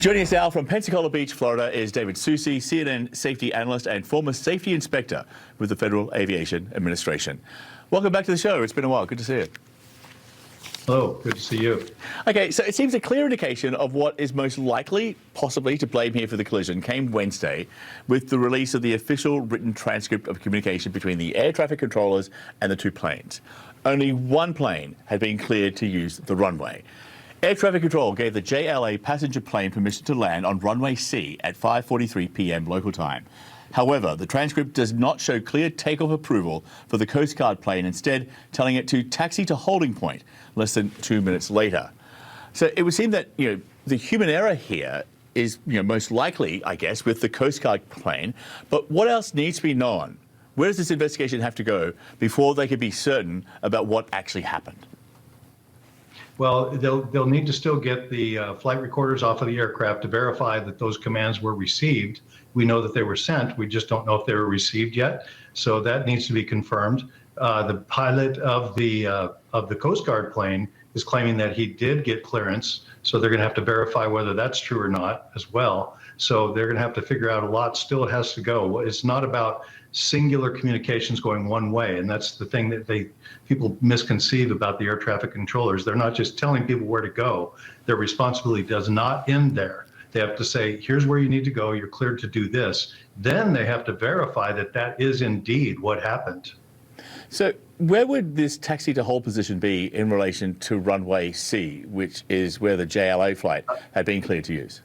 Joining us now from Pensacola Beach, Florida, is David Soucy, CNN safety analyst and former safety inspector with the Federal Aviation Administration. Welcome back to the show. It's been a while. Good to see you. Hello. Good to see you. Okay, so it seems a clear indication of what is most likely, possibly, to blame here for the collision came Wednesday with the release of the official written transcript of communication between the air traffic controllers and the two planes. Only one plane had been cleared to use the runway. Air traffic control gave the JLA passenger plane permission to land on runway C at 5:43 p.m. local time. However, the transcript does not show clear takeoff approval for the Coast Guard plane, instead telling it to taxi to holding point less than 2 minutes later. So it would seem that, the human error here is, most likely, I guess, with the Coast Guard plane. But what else needs to be known? Where does this investigation have to go before they can be certain about what actually happened? Well, they'll need to still get the flight recorders off of the aircraft to verify that those commands were received. We know that they were sent. We just don't know if they were received yet. So that needs to be confirmed. The pilot of the Coast Guard plane is claiming that he did get clearance. So they're going to have to verify whether that's true or not as well. So they're going to have to figure out a lot still has to go. It's not about singular communications going one way, and that's the thing that people misconceive about the air traffic controllers. They're not just telling people where to go. Their responsibility does not end there. They have to say, here's where you need to go, you're cleared to do this. Then they have to verify that that is indeed what happened. So where would this taxi to hold position be in relation to runway C, which is where the JLA flight had been cleared to use?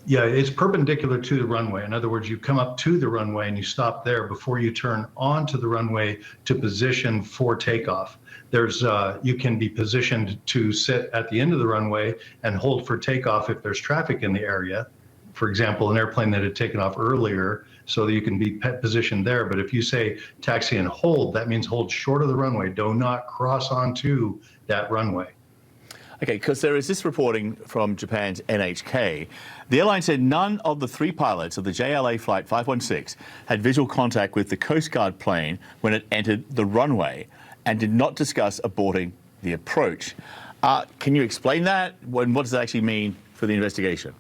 Yeah, it's perpendicular to the runway. In other words, you come up to the runway and you stop there before you turn onto the runway to position for takeoff. You can be positioned to sit at the end of the runway and hold for takeoff if there's traffic in the area. For example, an airplane that had taken off earlier, so that you can be positioned there. But if you say taxi and hold, that means hold short of the runway. Do not cross onto that runway. Okay, because there is this reporting from Japan's NHK. The airline said none of the three pilots of the JLA Flight 516 had visual contact with the Coast Guard plane when it entered the runway and did not discuss aborting the approach. Can you explain that? What does that actually mean for the investigation?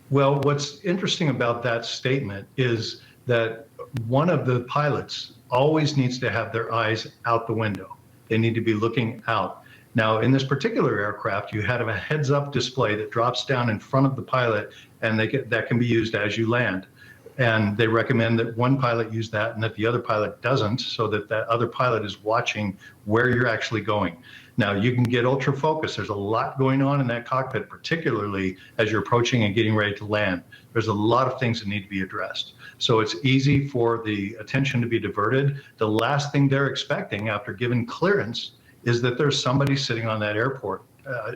Well, what's interesting about that statement is that one of the pilots always needs to have their eyes out the window. They need to be looking out. Now, in this particular aircraft, you had a heads-up display that drops down in front of the pilot, and that can be used as you land. And they recommend that one pilot use that and that the other pilot doesn't, so that that other pilot is watching where you're actually going. Now, you can get ultra focused. There's a lot going on in that cockpit, particularly as you're approaching and getting ready to land. There's a lot of things that need to be addressed. So it's easy for the attention to be diverted. The last thing they're expecting after given clearance is that there's somebody sitting on that airport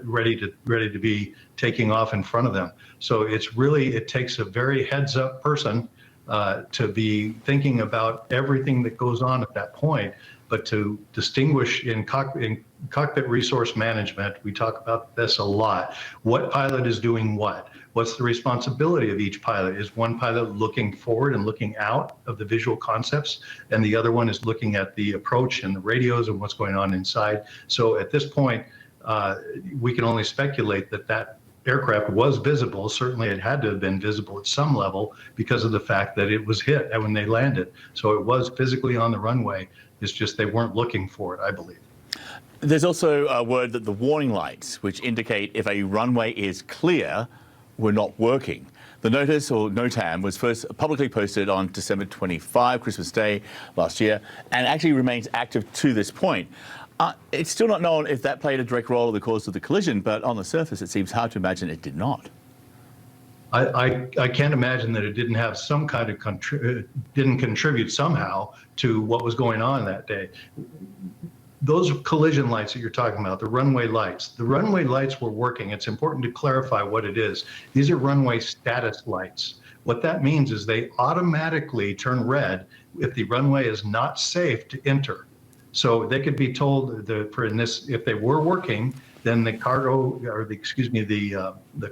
ready to be taking off in front of them. So it takes a very heads up person to be thinking about everything that goes on at that point. But to distinguish in cockpit resource management, we talk about this a lot. What pilot is doing what? What's the responsibility of each pilot? Is one pilot looking forward and looking out of the visual concepts, and the other one is looking at the approach and the radios and what's going on inside? So at this point, we can only speculate that aircraft was visible. Certainly it had to have been visible at some level because of the fact that it was hit when they landed. So it was physically on the runway. It's just they weren't looking for it, I believe. There's also a word that the warning lights, which indicate if a runway is clear, were not working. The notice, or NOTAM, was first publicly posted on December 25, Christmas Day last year, and actually remains active to this point. It's still not known if that played a direct role in the cause of the collision, but on the surface, it seems hard to imagine it did not. I can't imagine that it didn't have some kind of didn't contribute somehow to what was going on that day. Those collision lights that you're talking about, the runway lights were working. It's important to clarify what it is. These are runway status lights. What that means is they automatically turn red if the runway is not safe to enter. So they could be told if they were working, then the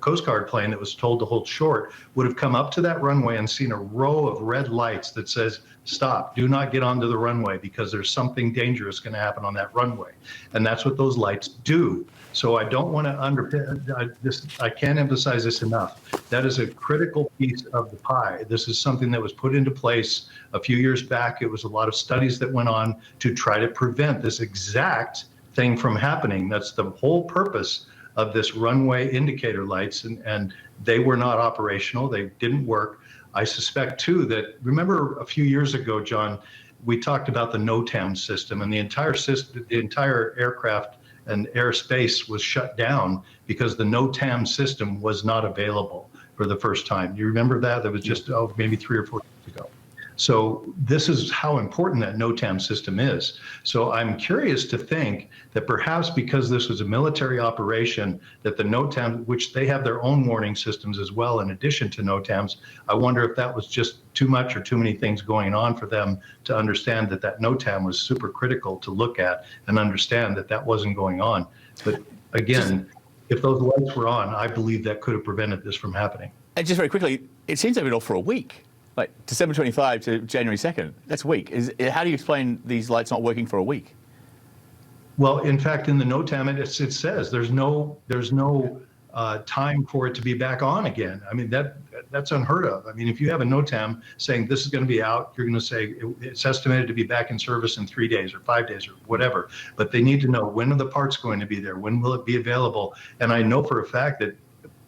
Coast Guard plane that was told to hold short would have come up to that runway and seen a row of red lights that says, stop, do not get onto the runway because there's something dangerous going to happen on that runway. And that's what those lights do. So I don't want to I can't emphasize this enough. That is a critical piece of the pie. This is something that was put into place a few years back. It was a lot of studies that went on to try to prevent this exact thing from happening. That's the whole purpose of this runway indicator lights, and they were not operational. They didn't work. I suspect too that, remember a few years ago, John, we talked about the NOTAM system, and the entire aircraft and airspace was shut down because the NOTAM system was not available for the first time. You remember that? That was just maybe 3 or 4 years ago. So this is how important that NOTAM system is. So I'm curious to think that perhaps because this was a military operation, that the NOTAM, which they have their own warning systems as well in addition to NOTAMs, I wonder if that was just too much or too many things going on for them to understand that that NOTAM was super critical to look at and understand that that wasn't going on. But again, if those lights were on, I believe that could have prevented this from happening. And just very quickly, it seems they've been off for a week. Like December 25 to January 2nd, that's a week. How do you explain these lights not working for a week? Well, in fact, in the NOTAM, it says there's no time for it to be back on again. I mean, that's unheard of. I mean, if you have a NOTAM saying this is going to be out, you're going to say it's estimated to be back in service in 3 days or 5 days or whatever. But they need to know, when are the parts going to be there? When will it be available? And I know for a fact that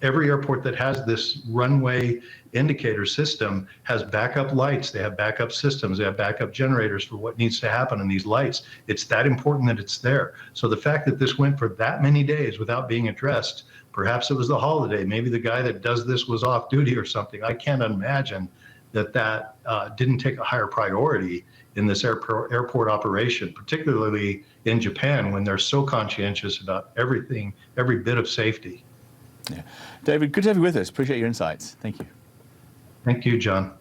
every airport that has this runway indicator system has backup lights. They have backup systems. They have backup generators for what needs to happen in these lights. It's that important that it's there. So the fact that this went for that many days without being addressed, perhaps it was the holiday. Maybe the guy that does this was off duty or something. I can't imagine that didn't take a higher priority in this airport operation, particularly in Japan, when they're so conscientious about everything, every bit of safety. Yeah. David, good to have you with us. Appreciate your insights. Thank you. Thank you, John.